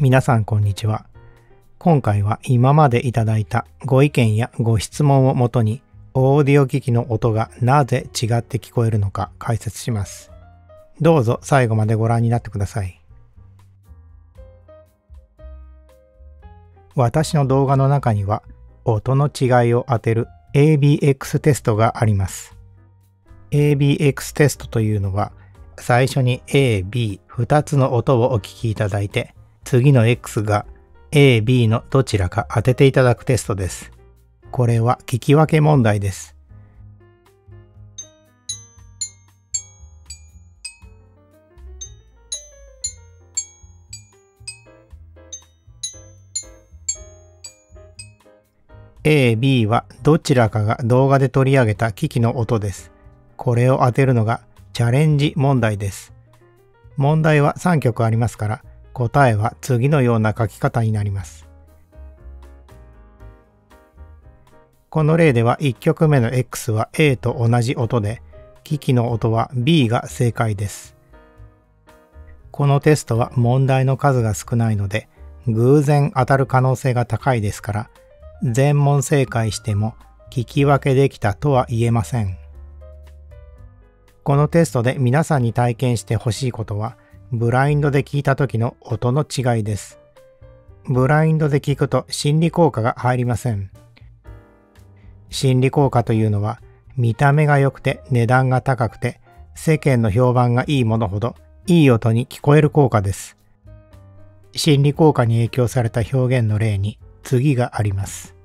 皆さんこんにちは。今回は今までいただいたご意見やご質問をもとにオーディオ機器の音がなぜ違って聞こえるのか解説します。どうぞ最後までご覧になってください。私の動画の中には音の違いを当てる ABX テストがあります。ABX テストというのは最初に A、B2 つの音をお聞きいただいて次の X が A、B のどちらか当てていただくテストです。これは聞き分け問題です。A、B はどちらかが動画で取り上げた機器の音です。これを当てるのがチャレンジ問題です。問題は3曲ありますから答えは次のような書き方になります。この例では1曲目の X は A と同じ音で、機器の音は B が正解です。このテストは問題の数が少ないので、偶然当たる可能性が高いですから、全問正解しても聞き分けできたとは言えません。このテストで皆さんに体験してほしいことは、ブラインドで聞いた時の音の違いです。ブラインドで聞くと心理効果が入りません。心理効果というのは見た目が良くて値段が高くて世間の評判がいいものほどいい音に聞こえる効果です。心理効果に影響された表現の例に次があります。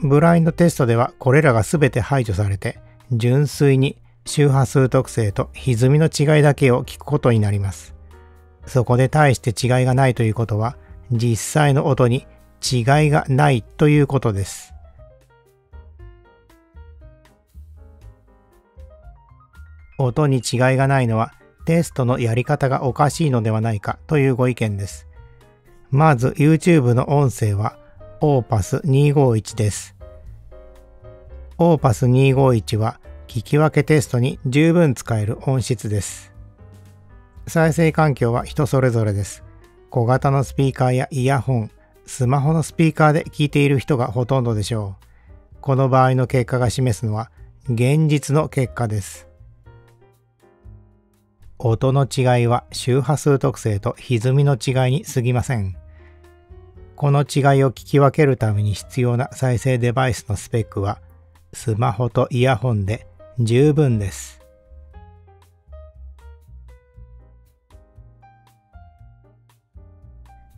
ブラインドテストではこれらがすべて排除されて純粋に周波数特性と歪みの違いだけを聞くことになります。そこで大して違いがないということは実際の音に違いがないということです。音に違いがないのはテストのやり方がおかしいのではないかというご意見です。まず YouTube の音声はOPUS251 です。OPUS251 は聞き分けテストに十分使える音質です。再生環境は人それぞれです。小型のスピーカーやイヤホン、スマホのスピーカーで聞いている人がほとんどでしょう。この場合の結果が示すのは現実の結果です。音の違いは周波数特性と歪みの違いに過ぎません。この違いを聞き分けるために必要な再生デバイスのスペックはスマホとイヤホンで十分です。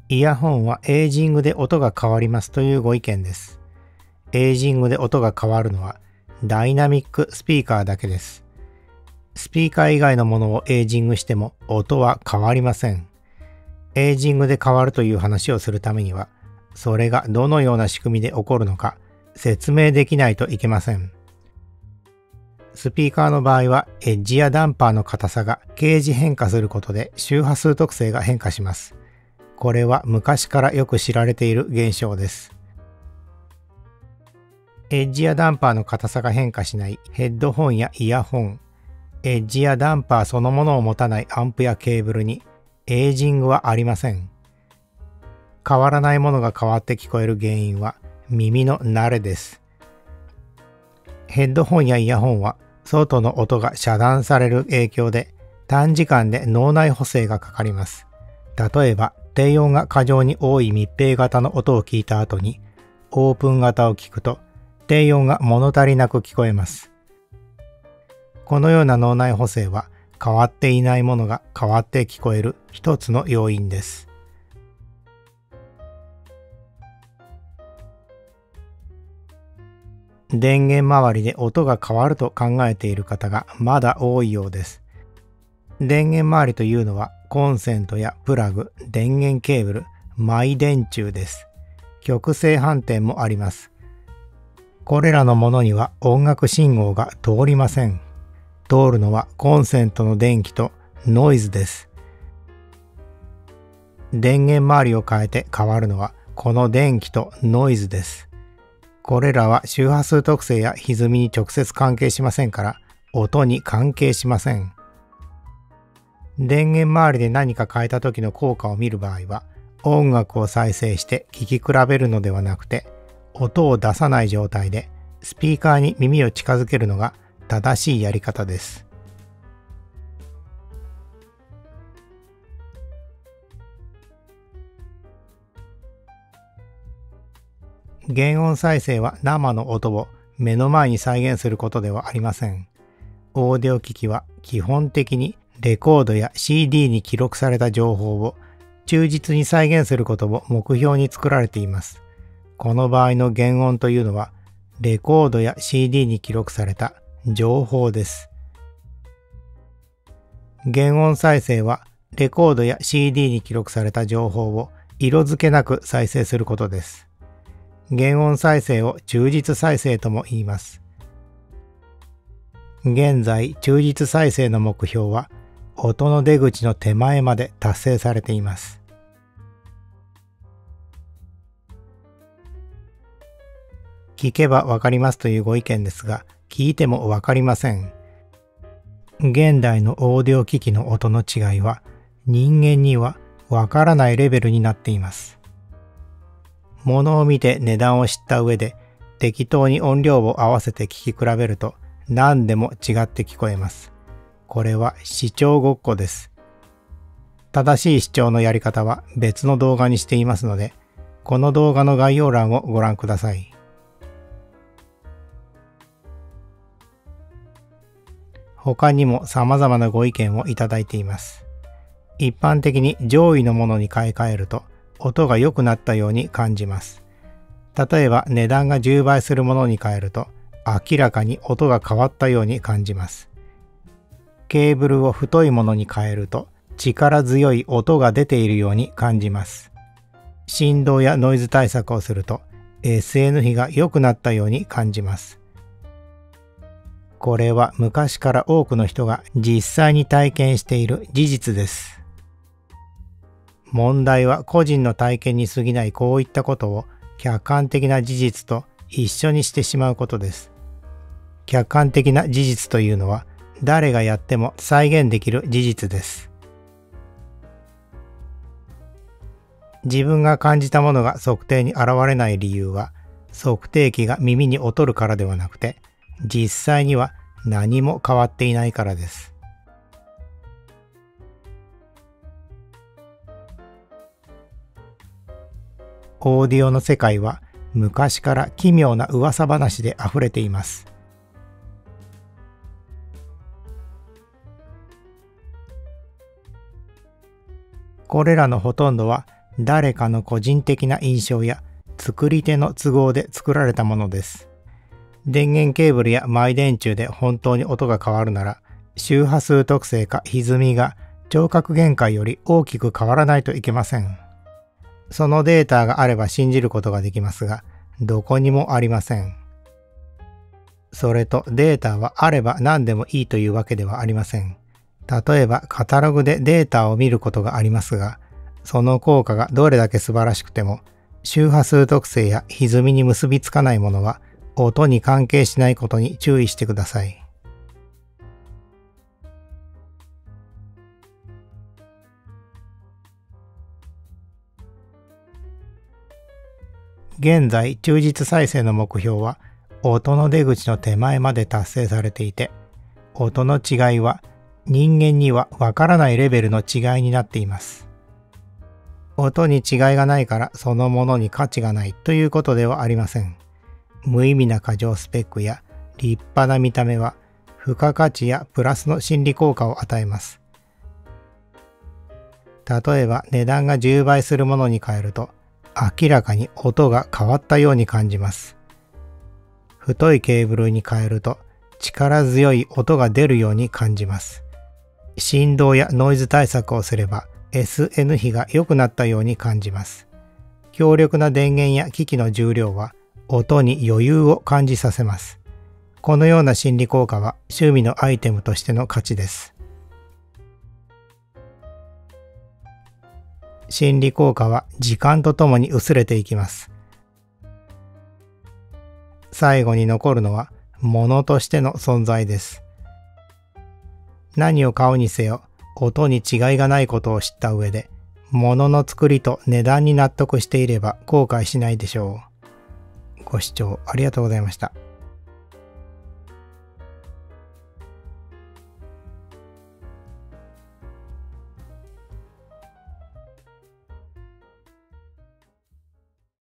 イヤホンはエイジングで音が変わりますというご意見です。エイジングで音が変わるのはダイナミックスピーカーだけです。スピーカー以外のものをエイジングしても音は変わりません。エイジングで変わるという話をするためには、それがどのような仕組みで起こるのか説明できないといけません。スピーカーの場合はエッジやダンパーの硬さが掲示変化することで周波数特性が変化します。これは昔からよく知られている現象です。エッジやダンパーの硬さが変化しないヘッドホンやイヤホン、エッジやダンパーそのものを持たないアンプやケーブルにエイジングはありません。変わらないものが変わって聞こえる原因は耳の慣れです。ヘッドホンやイヤホンは外の音が遮断される影響で短時間で脳内補正がかかります。例えば低音が過剰に多い密閉型の音を聞いた後にオープン型を聞くと低音が物足りなく聞こえます。このような脳内補正は変わっていないものが変わって聞こえる一つの要因です。電源周りで音が変わると考えている方がまだ多いようです。電源周りというのはコンセントやプラグ、電源ケーブル、マイ電柱です。極正反転もあります。これらのものには音楽信号が通りません。通るのはコンセントの電気とノイズです。電源周りを変えて変わるのはこの電気とノイズです。これらは周波数特性や歪みに直接関係しませんから、音に関係しません。電源周りで何か変えた時の効果を見る場合は、音楽を再生して聴き比べるのではなくて、音を出さない状態でスピーカーに耳を近づけるのが正しいやり方です。原音再生は生の音を目の前に再現することではありません。オーディオ機器は基本的にレコードや CD に記録された情報を忠実に再現することを目標に作られています。この場合の原音というのは、レコードや CD に記録された情報です。原音再生は、レコードや CD に記録された情報を色付けなく再生することです。原音再生を忠実再生とも言います。現在、忠実再生の目標は、音の出口の手前まで達成されています。聞けばわかりますというご意見ですが、聞いてもわかりません。現代のオーディオ機器の音の違いは、人間にはわからないレベルになっています。物を見て値段を知った上で、適当に音量を合わせて聞き比べると、何でも違って聞こえます。これは視聴ごっこです。正しい視聴のやり方は別の動画にしていますので、この動画の概要欄をご覧ください。他にも様々なご意見をいただいています。一般的に上位のものに買い替えると音が良くなったように感じます。例えば値段が10倍するものに変えると明らかに音が変わったように感じます。ケーブルを太いものに変えると力強い音が出ているように感じます。振動やノイズ対策をすると SN 比が良くなったように感じます。これは昔から多くの人が実際に体験している事実です。問題は個人の体験に過ぎないこういったことを客観的な事実と一緒にしてしまうことです。客観的な事実というのは誰がやっても再現できる事実です。自分が感じたものが測定に現れない理由は、測定器が耳に劣るからではなくて、実際には何も変わっていないからです。オーディオの世界は昔から奇妙な噂話であふれています。これらのほとんどは誰かの個人的な印象や作り手の都合で作られたものです。電源ケーブルやマイ電柱で本当に音が変わるなら、周波数特性か歪みが聴覚限界より大きく変わらないといけません。そのデータがあれば信じることができますが、どこにもありません。それとデータはあれば何でもいいというわけではありません。例えばカタログでデータを見ることがありますが、その効果がどれだけ素晴らしくても、周波数特性や歪みに結びつかないものは音に関係しないことに注意してください。現在、忠実再生の目標は音の出口の手前まで達成されていて、音の違いは人間にはわからないレベルの違いになっています。音に違いがないからそのものに価値がないということではありません。無意味な過剰スペックや立派な見た目は付加価値やプラスの心理効果を与えます。例えば値段が10倍するものに変えると明らかに音が変わったように感じます。太いケーブルに変えると力強い音が出るように感じます。振動やノイズ対策をすれば SN 比が良くなったように感じます。強力な電源や機器の重量は音に余裕を感じさせます。このような心理効果は趣味のアイテムとしての価値です。心理効果は時間とともに薄れていきます。最後に残るのは物としての存在です。何を買うにせよ、音に違いがないことを知った上で、物の作りと値段に納得していれば後悔しないでしょう。ご視聴ありがとうございました。